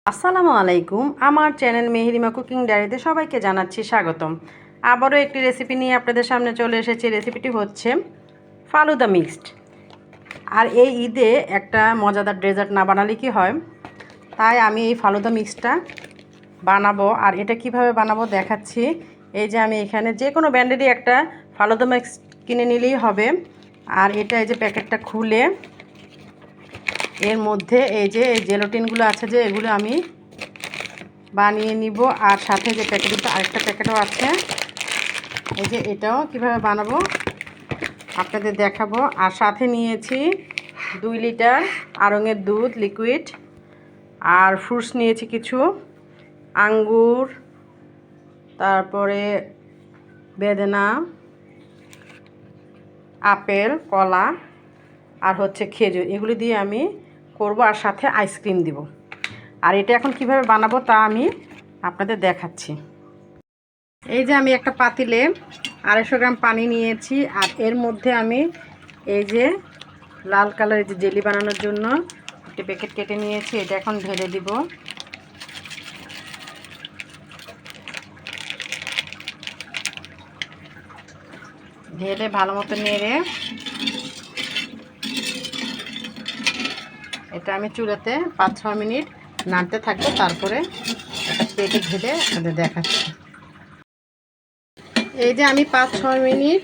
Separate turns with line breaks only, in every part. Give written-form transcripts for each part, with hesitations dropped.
আসসালামু আলাইকুম। আমার চ্যানেল মেহেরিমা কুকিং ডায়েরিতে সবাইকে জানাচ্ছি স্বাগতম। আবারও একটি রেসিপি নিয়ে আপনাদের সামনে চলে এসেছি। রেসিপিটি হচ্ছে ফালুদা মিক্সড। আর এই ঈদে একটা মজাদার ডেজার্ট না বানালে কি হয়, তাই আমি এই ফালুদা মিক্সডটা বানাবো। আর এটা কিভাবে বানাবো দেখাচ্ছি। এই যে আমি এখানে যে কোনো ব্র্যান্ডেরই একটা ফালুদা মিক্স কিনে নিলেই হবে। আর এটা এই যে প্যাকেটটা খুলে এর মধ্যে এই যে জেলাটিনগুলো আছে যে এগুলো আমি বানিয়ে নিব। আর সাথে যে প্যাকেটটা আরেকটা প্যাকেটও আছে, এই যে এটাও কিভাবে বানাবো আপনাদের দেখাবো। আর সাথে নিয়েছি 2 লিটার আড়ঙের দুধ লিকুইড। আর ফ্রুটস নিয়েছি কিছু, আঙ্গুর, তারপরে বেদানা, আপেল, কলা আর হচ্ছে খেজুর। এগুলি দিয়ে আমি করব। আর সাথে আইসক্রিম দিব। আর এটা এখন কিভাবে বানাবো তা আমি আপনাদের দেখাচ্ছি। এই যে আমি একটা পাতিলে 250 গ্রাম পানি নিয়েছি। আর এর মধ্যে আমি এই যে লাল কালারের যে জেলি বানানোর জন্য একটি প্যাকেট কেটে নিয়েছি, এটা এখন ঢেলে দিব। ঢেলে ভালো মতো নেড়ে এটা আমি চুলাতে 5-6 মিনিট নাড়তে থাকবো। তারপরে একটা প্লেটে ঢেলে আপনাদের দেখাচ্ছি। এই যে আমি 5-6 মিনিট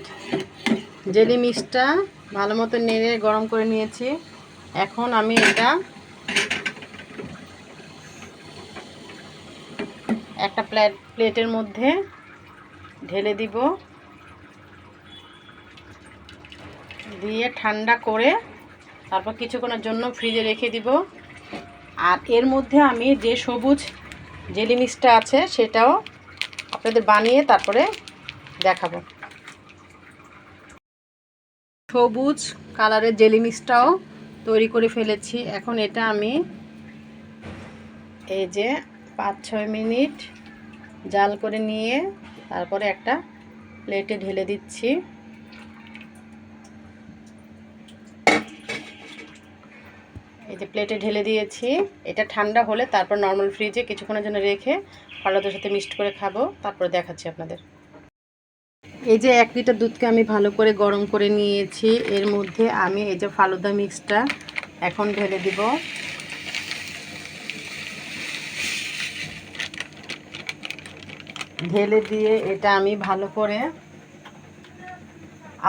জেলি মিক্সটা ভালো মতো নেড়ে গরম করে নিয়েছি। এখন আমি এটা একটা প্লেটের মধ্যে ঢেলে দিব। দিয়ে ঠান্ডা করে তারপর কিছুক্ষণের জন্য ফ্রিজে রেখে দিব। আর এর মধ্যে আমি যে সবুজ জেলি মিক্সটা আছে সেটাও আপনাদের বানিয়ে তারপরে দেখাবো। সবুজ কালারের জেলি মিক্সটাও তৈরি করে ফেলেছি। এখন এটা আমি এই যে 5-6 মিনিট জাল করে নিয়ে তারপরে একটা প্লেটে ঢেলে দিচ্ছি। এই যে প্লেটে ঢেলে দিয়েছি। এটা ঠান্ডা হলে তারপর নর্মাল ফ্রিজে কিছুক্ষণের জন্য রেখে ফালুদার সাথে মিক্সড করে খাবো। তারপরে দেখাচ্ছি আপনাদের। এই যে 1 লিটার দুধকে আমি ভালো করে গরম করে নিয়েছি। এর মধ্যে আমি এই যে ফালুদা মিক্সটা এখন ঢেলে দিব। ঢেলে দিয়ে এটা আমি ভালো করে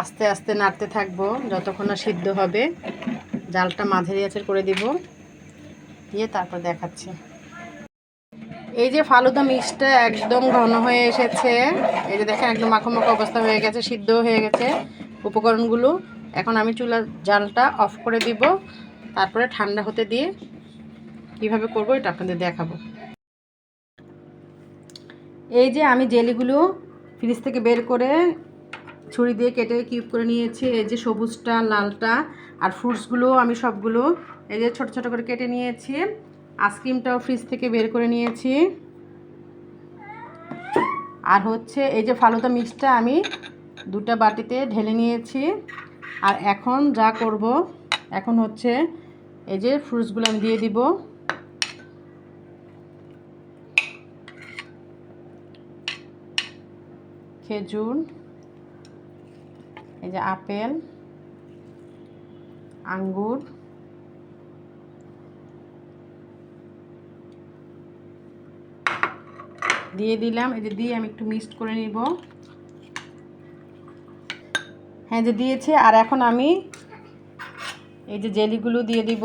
আস্তে আস্তে নাড়তে থাকবো যতক্ষণ না সিদ্ধ হবে। জালটা মাঝারি আঁচে করে দিব, দিয়ে তারপর দেখাচ্ছি। এই যে ফালুদা মিক্সটা একদম ঘন হয়ে এসেছে। এই যে দেখেন একদম মাখো মাখো অবস্থা হয়ে গেছে, সিদ্ধ হয়ে গেছে উপকরণগুলো। এখন আমি চুলার জালটা অফ করে দিব। তারপরে ঠান্ডা হতে দিয়ে কিভাবে করব এটা আপনাদের দেখাবো। এই যে আমি জেলিগুলো ফ্রিজ থেকে বের করে ছুরি দিয়ে কেটে কিউব করে নিয়েছি। এই যে সবুজটা, লালটা আর ফ্রুটসগুলো আমি সবগুলো এই যে ছোট ছোট করে কেটে নিয়েছি। আইসক্রিমটাও ফ্রিজ থেকে বের করে নিয়েছি। আর হচ্ছে এই যে ফালুদা মিক্সটা আমি 2টা বাটিতে ঢেলে নিয়েছি। আর এখন যা করব, এখন হচ্ছে এই যে ফ্রুটসগুলো আমি দিয়ে দিব। খেজুর, এই যে আপেল, আঙ্গুর, দিয়ে দিলাম। এই যে দিয়ে আমি একটু মিক্সড করে নিব। হ্যাঁ যে দিয়েছে। আর এখন আমি এই যে জেলিগুলো দিয়ে দিব।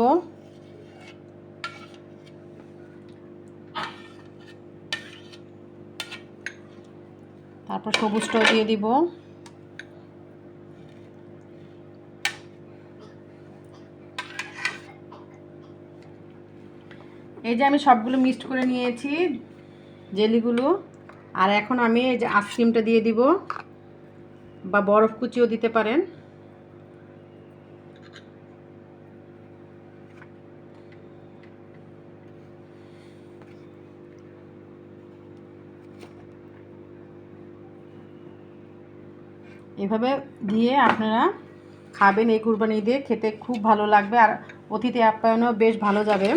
তারপর সবুজটাও দিয়ে দিব। এই যে আমি সবগুলো মিক্সড করে নিয়েছি জেলিগুলো। আর এখন আমি এই যে আইসক্রিমটা দিয়ে দিব, বা বরফ কুচিও দিতে পারেন। এভাবে দিয়ে আপনারা খাবেন। এই কুরবানি দিয়ে খেতে খুব ভালো লাগবে। আর অতিথি আপ্যায়নও বেশ ভালো যাবে।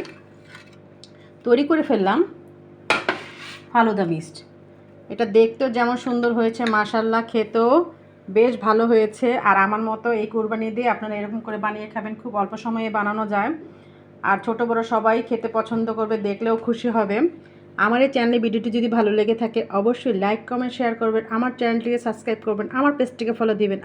তৈরি করে ফেললাম ফালুদা মিক্সড। এটা দেখতেও যেমন সুন্দর হয়েছে, মাশাআল্লাহ খেতেও বেশ ভালো হয়েছে। আর আমার মতো এই কুরবানি দিয়ে আপনারা এরকম করে বানিয়ে খাবেন, খুব অল্প সময়ে বানানো যায়। আর ছোট বড় সবাই খেতে পছন্দ করবে, দেখলেও খুশি হবে। আমার এই চ্যানেলে ভিডিওটি যদি ভালো লেগে থাকে অবশ্যই লাইক কমেন্ট শেয়ার করবেন, আমার চ্যানেলটিকে সাবস্ক্রাইব করবেন, আমার পেজটিকে ফলো দিবেন।